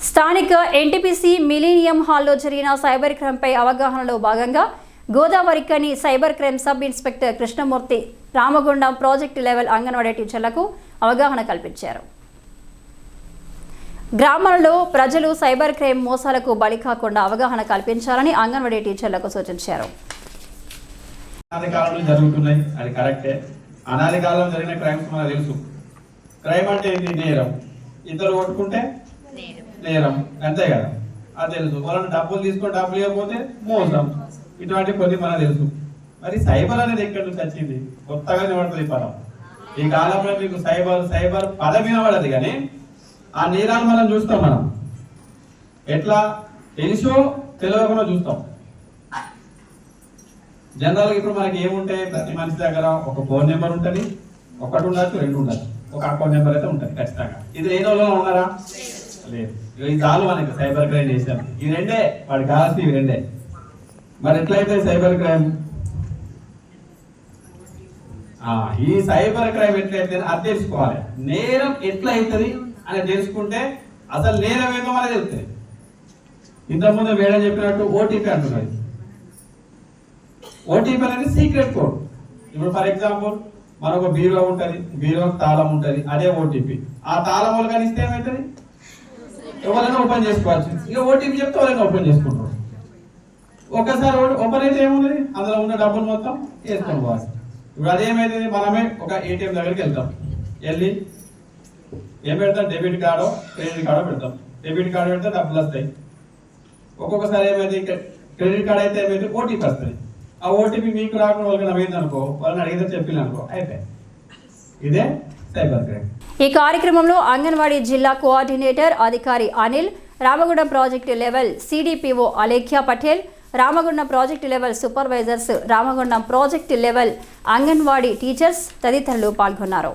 స్థానిక NTPC millennium హాల్లో జరిగిన సైబర్ క్రైమ్పై అవగాహనలో భాగంగా Godavarikhani cyber crime sub inspector Krishnamurthy Ramagundam project level anganwadi టీచర్లకు అవగాహన కల్పించారు. గ్రామాలలో ప్రజలు సైబర్ క్రైమ్ మోసాలకు బలి కాకుండా అవగాహన కల్పించాలని అంగన్వాడీ టీచర్లకు సూచించారు. అనాది కాలంలో జరుగుతున్నాయి, అది కరెక్టే. అనాది కాలంలో జరిగిన క్రైమ్స్ మనకు తెలుసు. క్రైమ్ అంటే ఏంటి? నేరం. ఇద్దరు కొట్టుకుంటే నేరం, అంతే కదా, అది తెలుసు. వాళ్ళని డబ్బులు తీసుకొని డబ్బులు ఇవ్వకపోతే మోసం, ఇటువంటి కొన్ని మనకు తెలుసు. మరి సైబర్ అనేది ఎక్కడి నుంచి వచ్చింది? కొత్తగా వినబడుతుంది ఈ పదం. ఈ కాలంలో మీకు సైబర్ పదం వినబడదు, కానీ ఆ నేరాన్ని మనం చూస్తాం. మనం ఎట్లా తెలుసో తెలియకుండా చూస్తాం. జనరల్గా ఇప్పుడు మనకి ఏముంటాయి? ప్రతి మనిషి దగ్గర ఒక ఫోన్ నెంబర్ ఉంటుంది, ఒకటి ఉండొచ్చు, రెండు ఉండొచ్చు, ఒక అకౌంట్ నెంబర్ అయితే ఉంటుంది ఖచ్చితంగా. ఇది లేని వాళ్ళు ఉన్నారా? లేదు. ఇది చాలు మనకి సైబర్ క్రైమ్ చేసాం. ఈ రెండే వాడికి కావాల్సి, ఇవి రెండే. మరి ఎట్లయితే సైబర్ క్రైమ్, ఈ సైబర్ క్రైమ్ ఎట్లయితే అది తెలుసుకోవాలి. నేరం ఎట్లా అవుతుంది అని తెలుసుకుంటే అసలు నేరం ఏదో మనకి తెలుస్తుంది. ఇంతకుముందు మేడం చెప్పినట్టు ఓటీపీ అంటున్నది. ఓటీపీ అనేది సీక్రెట్ కోడ్. ఇప్పుడు ఫర్ ఎగ్జాంపుల్ మనకు బీరో ఉంటుంది, బీరో తాళం ఉంటుంది, అదే ఓటీపీ. ఆ తాళం వాళ్ళు కానీ ఇస్తే ఏమవుతుంది? ఎవరైనా ఓపెన్ చేసుకోవచ్చు. ఇక ఓటీపీ చెప్తే ఎవరైనా ఓపెన్ చేసుకుంటారు. ఒకసారి ఓపెన్ అయితే ఏముంది? అందులో ఉన్న డబ్బులు మొత్తం వేసుకొని పోవాలి. ఇప్పుడు అదేమైతుంది? మనమే ఒక ఏటీఎం దగ్గరికి వెళ్తాం. వెళ్ళి ఏం పెడతాం? డెబిట్ కార్డో క్రెడిట్ కార్డో పెడతాం. డెబిట్ కార్డు పెడితే డబ్బులు వస్తాయి. ఒక్కొక్కసారి ఏమైంది? క్రెడిట్ కార్డ్ అయితే ఏమైంది? ఓటీపీ వస్తుంది. ఆ ఓటీపీ మీకు రాకుండా వాళ్ళకి నవ్వేది అనుకో, వాళ్ళని అడిగితే చెప్పిన అనుకో, అయిపోయి. ఇదే సైబర్ క్రైమ్. ఈ కార్యక్రమంలో అంగన్వాడీ జిల్లా కోఆర్డినేటర్ అధికారి Anil, Ramagundam project level CDPO Alekhya Patel, Ramagundam project level supervisors, Ramagundam project level anganwadi teachers తదితరులు పాల్గొన్నారు.